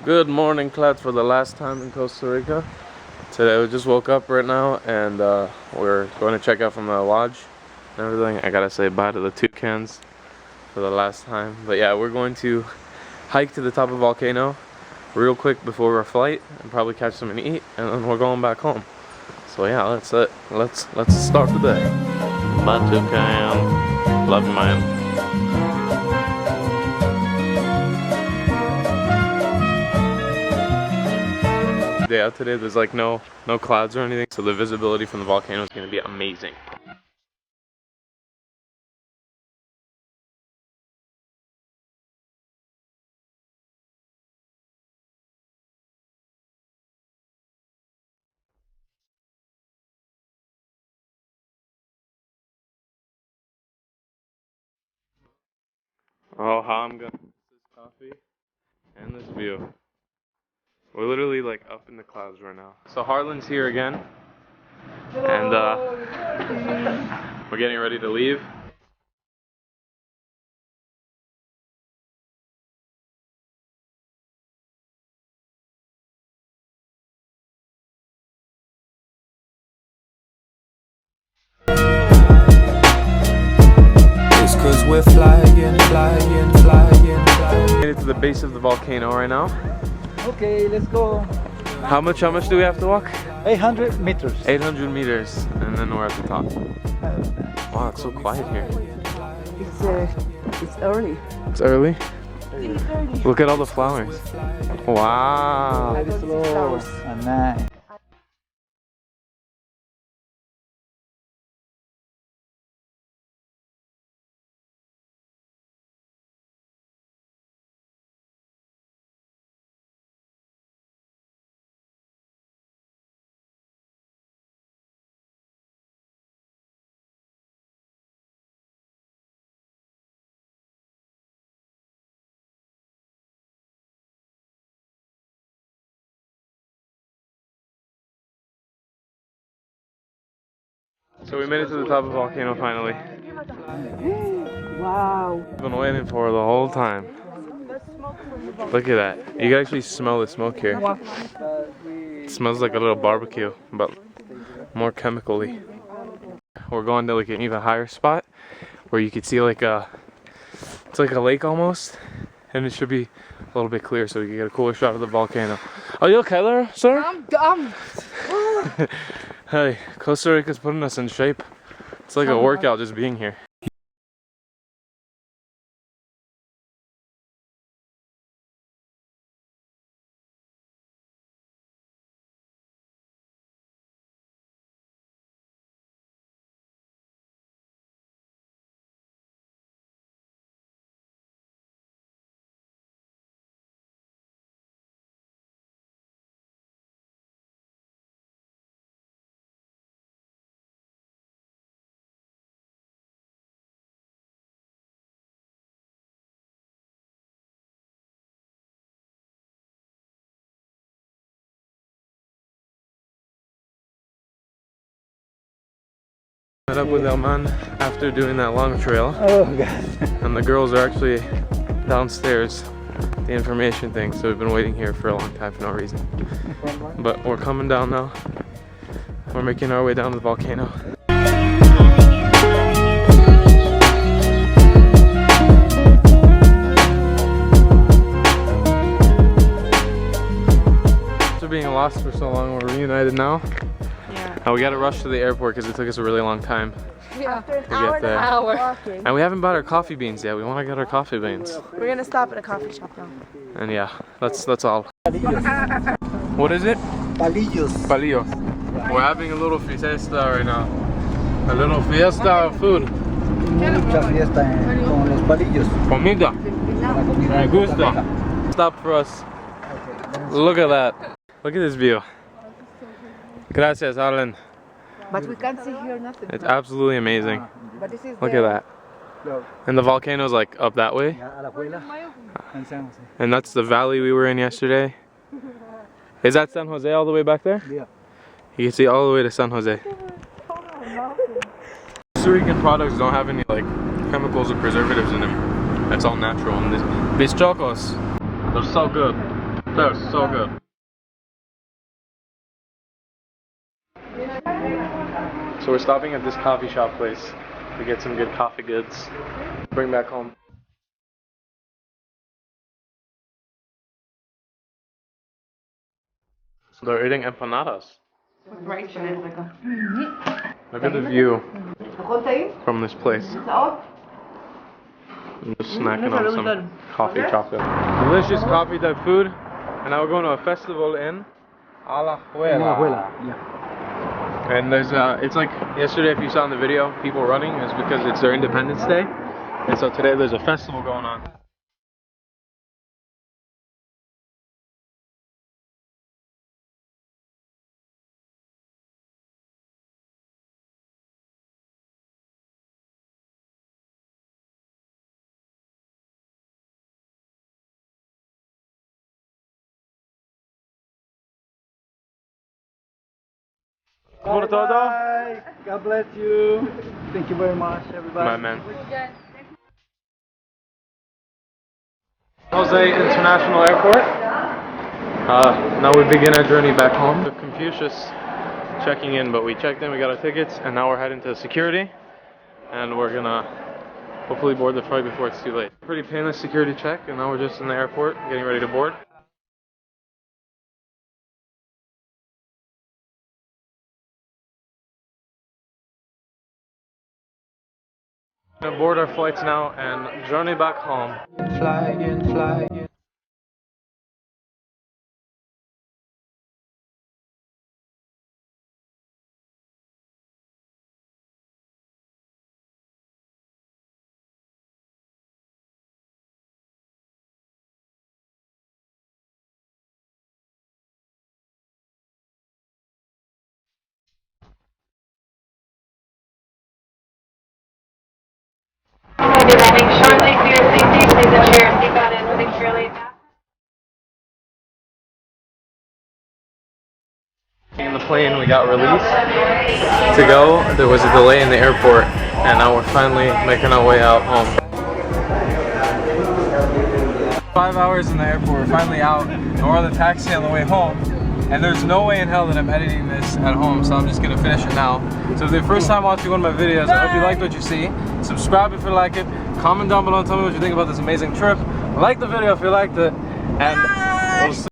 Good morning, Clat, for the last time in Costa Rica. Today we just woke up right now and we're going to check out from the lodge and everything. I gotta say bye to the toucans for the last time. But yeah, we're going to hike to the top of the volcano real quick before our flight and probably catch something to eat, and then we're going back home. So yeah, that's it. Let's start the day. Bye, toucan. Love you, man. Day out today, there's like no clouds or anything, so the visibility from the volcano is going to be amazing. Oh, how I'm gonna miss this coffee and this view. We're literally like up in the clouds right now. So Harlan's here again, and we're getting ready to leave. It's 'cause we're flying. Made it to the base of the volcano right now. Okay, let's go. How much do we have to walk? 800 meters. 800 meters, and then we're at the top. Wow, it's so quiet here. It's early. It's early? Look at all the flowers. Wow. Very slow and nice. So we made it to the top of the volcano finally. Wow. I've been waiting for the whole time. Look at that. You can actually smell the smoke here. It smells like a little barbecue, but more chemically. We're going to like an even higher spot where you can see like it's like a lake almost, and it should be a little bit clear so you can get a cooler shot of the volcano. Are you okay there, sir? I'm dumb. Hey, Costa Rica's putting us in shape. It's like a workout just being here. Met up with El Man after doing that long trail. Oh God. And the girls are actually downstairs, the information thing, so we've been waiting here for a long time for no reason. But we're coming down now. We're making our way down to the volcano. After being lost for so long, we're reunited now. And we gotta rush to the airport because it took us a really long time. After an hour and a half walking. And we haven't bought our coffee beans yet. We want to get our coffee beans. We're gonna stop at a coffee shop now. And yeah, that's all. What is it? Palillos. Palillos. We're having a little fiesta right now. A little fiesta of food. Mucha fiesta con los palillos. Comida. La comida Me de gusta. Costa Rica. Stop for us. Look at that. Look at this view. Gracias, Arlen. But we can't see here nothing. It's absolutely amazing. But this is Look at that. Claro. And the volcano's like up that way. A la abuela en San Jose. And that's the valley we were in yesterday. Is that San Jose all the way back there? Yeah. You can see all the way to San Jose. Costa Rican products don't have any like chemicals or preservatives in them. It's all natural. And these chocos, they're so good. That was so good. So we're stopping at this coffee shop place to get some good coffee goods to bring back home. So they're eating empanadas. With rice in it, like a. Look at the view from this place. I'm just snacking on some coffee chocolate. Delicious coffee type food. And now we're going to a festival in Alajuela. Yeah. And there's it's like yesterday, if you saw in the video, people running is because it's their Independence Day. And so today there's a festival going on. Bye. God bless you. Thank you very much, everybody. My man. Jose International Airport. Now we begin our journey back home. Confucius checking in, but we checked in, we got our tickets, and now we're heading to security. And we're gonna hopefully board the flight before it's too late. Pretty painless security check, and now we're just in the airport getting ready to board. We're gonna board our flights now and journey back home. Flying. We'll be landing shortly for your safety. Please ensure your seatbelt is securely fastened. In the plane, we got released to go. There was a delay in the airport, and now we're finally making our way out home. 5 hours in the airport, we're finally out, and we're on the taxi on the way home. And there's no way in hell that I'm editing this at home, so I'm just gonna finish it now. So if it's the first time watching one of my videos, I hope you liked what you see. Subscribe if you like it. Comment down below and tell me what you think about this amazing trip. Like the video if you liked it, and we'll see